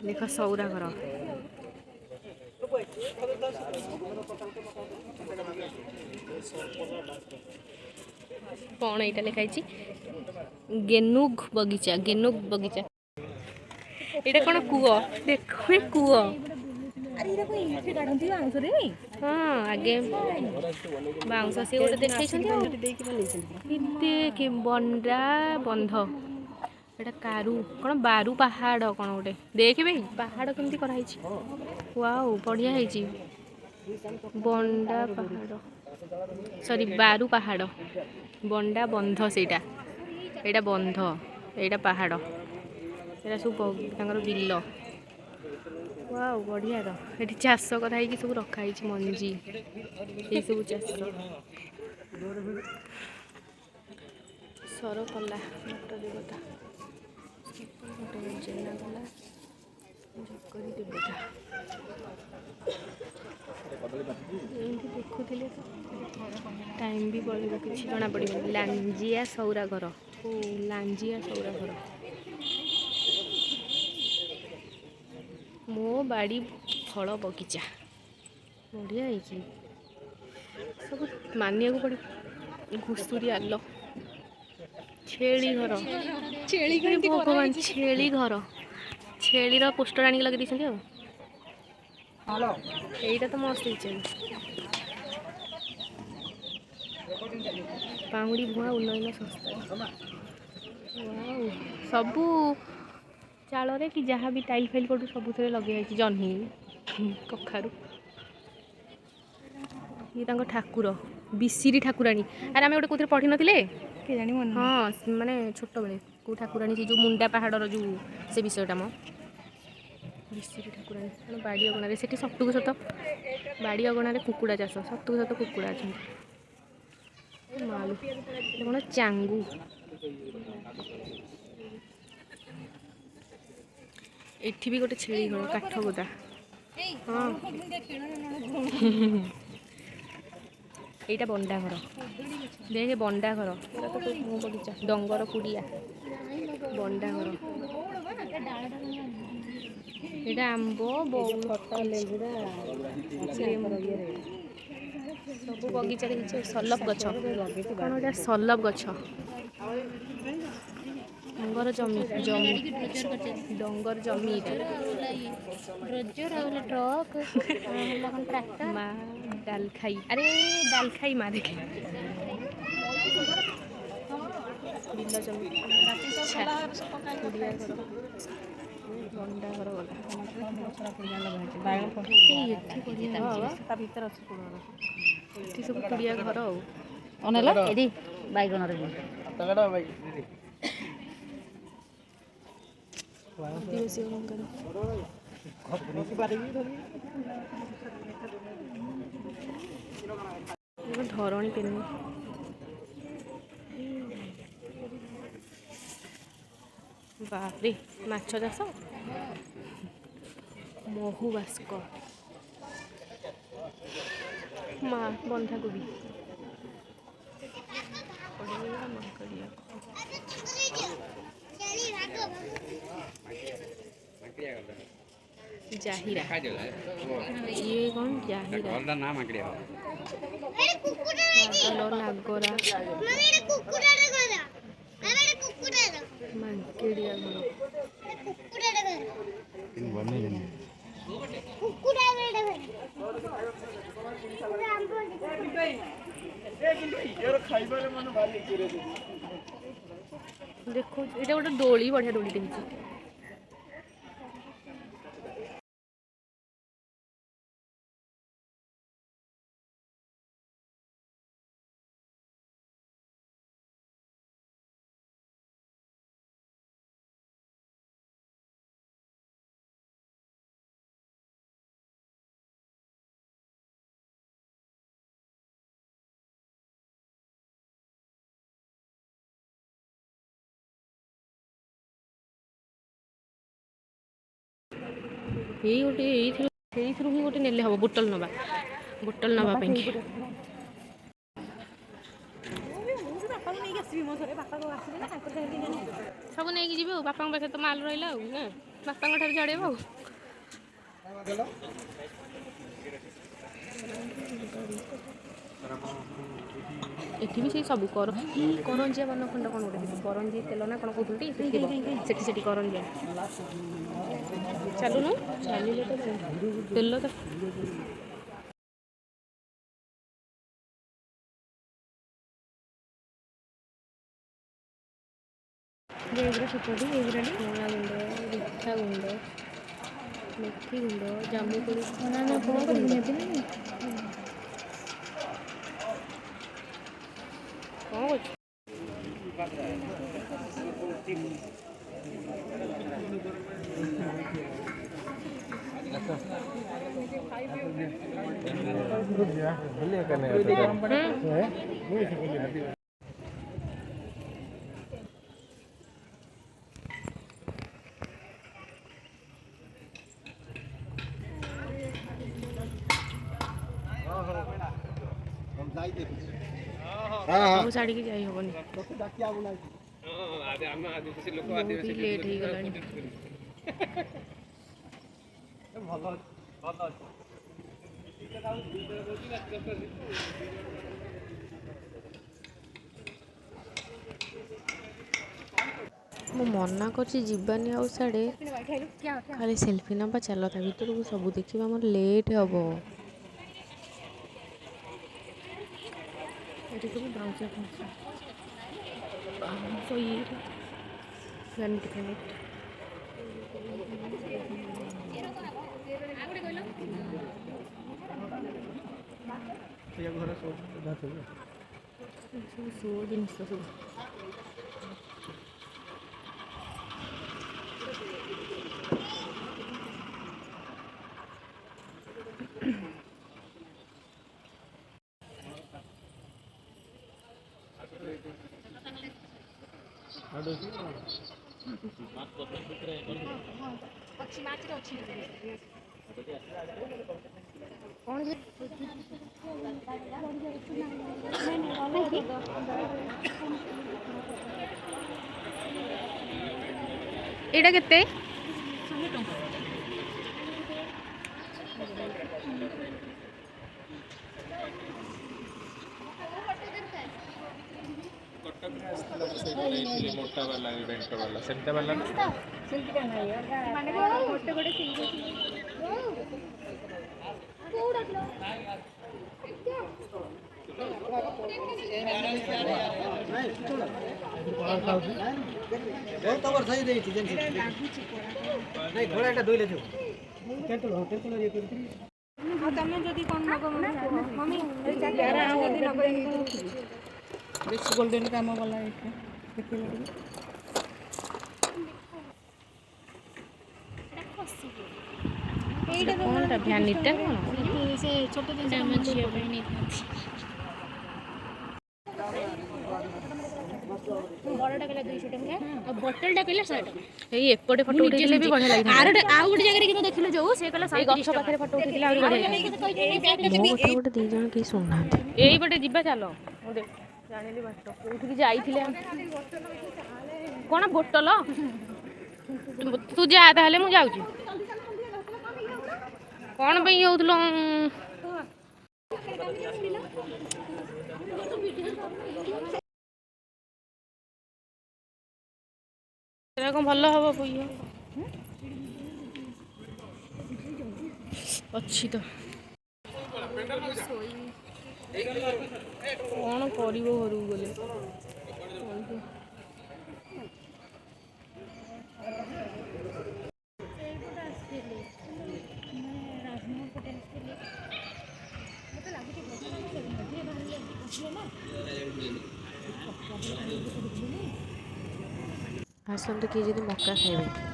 देख सौरा घर कौन यहाँ लिखाई गेनुग बगीचा यहाँ कौन कूଅ देख कूଅ हाँ आगे बाउंस से गोटे देखते बंडा बंध एटा कारू कौन बारू पहाड़ कौन गोटे देख भाई पहाड़ केमती कराई वाओ बढ़िया है बंडा पहाड़ सॉरी बारू पहाड़ बंडा बंध सेटा एटा बंध एटा पहाड़ एटा सब बिल वाओ बढ़िया ये चाष कराई सब रखाई मंजी ये सब चाष सरकला मट देवता जेनागला देवता देखुले टाइम भी पड़ेगा किसी जना पड़ लांजिया सौरा घर ओ लांजिया सौरा घर मो बाड़ी फल बगीचा बढ़िया है सब मानिया को पड़े घुषुरी आल छेली घर भगवान छेली घर छेलीर पोस्टर आनिक लगे देते यहीटा तो मस्त पाहुड़ी भुआ उन्नयन संस्था सबू चाल कि जहाँ भी टाइल फाइल पड़ू सब लगे जह्नी कखारू ये ठाकुर बिसिरी ठाकुराणी अरे आम गोटे कौन पढ़ी नी के जानी मन हाँ माने छोट बेले कौ ठाकुराणी से जो मुंडा पहाड़ जो से विषयटा मो बिसिरी ठाकुराणी बाड़ी अगणारे से सतुक सत बाड़ी अगणारे कुकुड़ा चाष सतुक सत कुकुड़ा अच्छा मालू कौन चांगू एठी भी गोटे छेली घर काठ गोदा हाँ यहाँ बंडा घर देखे बंडा घर मो बगीचा डंगर कुड़िया बंडा घर यहाँ आंब सब बगीचा सलभ गछ कौन गोटे सलभ गछ डंगर जमी डंगर जमी माँ डाल खाई अरे डाल खाई माँ देखे बिल जमी बंडा घर सब कुड़िया घर धरणी पे बापरे माछ चाष महू बास्क माँ बंधाकोबी जाहिरा ये कौन जाहिरा नागरा मांकेड़िया देखो ये गोटे डोली बढ़िया डोली देखी यही गोटे यही गोटे नेले हम बोतल नवा सब नहीं जी बापा पाखे तो माल रहा ना ବାପାଙ୍କ ଠାରୁ ଛଡ଼େଇବ ଆଉ। ଏଠି ବି ସେଇ ସବୁ କରଞ୍ଜିଆ ବନ ଖଣ୍ଡ କ'ଣ ଗୋଟେ ଥିବ, କରଞ୍ଜି ତେଲ ନା କ'ଣ କହୁଛନ୍ତି ସେଠି କରଞ୍ଜିଆ। ଚାଲୁନୁ ଚାଲିଲେ ତ ତେଲ ତ ଏଗୁଡ଼ା ଛୋଟଟି, ଏଗୁଡ଼ା ଧଣିଆ ଗୁଣ୍ଡ, ମିଠା ଗୁଣ୍ଡ, ମେଥି ଗୁଣ୍ଡ, ଜାମୁକୋଳି କ'ଣ କରିବି ନେବି ନା କ'ଣ କରୁଛୁ? ଆଉ ଛାଡ଼ିକି ଯାଇ ହବନି, ଲେଟ୍ ହେଇଗଲାଣି। ମୁଁ ମନା କରୁଛି ଯିବାନି ଆଉ ସିଆଡ଼େ, ଖାଲି ସେଲ୍ଫି ନେବା ଚାଲ, ତା ଭିତରକୁ ସବୁ ଦେଖିବା, ଆମର ଲେଟ୍ ହବ। ଏଠି ସବୁ ବାଉଁଶ ଇଏ ଫ୍ୟାନିଟ୍ ସବୁ ଜିନିଷ ସବୁ ଏଇଟା କେତେ? मोटा वाला इवेंट वाला सेंटा वाला ସେମିତିକା ନାହିଁ ମାନେ ଗୋଟେ ଗୋଟେ ତମେ ଯଦି କ'ଣ ନବ ମମି ବେଶୀ ଗୋଲ୍ଡେନ୍ କାମ ଗଲା ଏଇଠି ଦେଖିବ ଏଇଟା କ'ଣଟା ଭ୍ୟାନିଟଟା କ'ଣ? ସେ ଛୋଟ ଜିନିଷ ଆମ ଝିଅ ପାଇଁ ନେଇଥାନ୍ତି। ବଡ଼ଟା କହିଲା 200 ଟଙ୍କା ଆଉ ବୋଟଲଟା କହିଲା 100 ଟଙ୍କା। ଏଇ ଏପଟେ ଫଟୋ ଉଠେଇଥିଲେ ବି ବଢ଼ିଆ ଲାଗିଥାନ୍ତା। ଆଉ ଗୋଟେ ଜାଗାରେ କିନ୍ତୁ ଦେଖିଲେ ଯୋଉ ସେ କହିଲା 130 ଗଛ ପାଖରେ ଫଟୋ ଉଠେଇଥିଲେ ଆହୁରି ବଢ଼ିଆ ଲାଗିଥାନ୍ତା। ମୋ କଥା ଗୋଟେ ଦି ଜଣ କେହି ଶୁଣୁନାହାନ୍ତି। ଏଇପଟେ ଯିବା ଚାଲ, ମୁଁ ଜାଣିଲି ବାଟ କୋଉଠିକି ଯାଇଥିଲେ। କ'ଣ ବୋଟଲ? ତୁ ଯା ତାହେଲେ, ମୁଁ ଯାଉଛି। କ'ଣ ପାଇଁ ହଉଥିଲ? ସେଟା କ'ଣ ଭଲ ହବ? ଅଛି ତ କ'ଣ କରିବ ଘରକୁ ଗଲେ? ଆସନ୍ତୁ କିଏ ଯଦି ମକା ଖାଇବେ।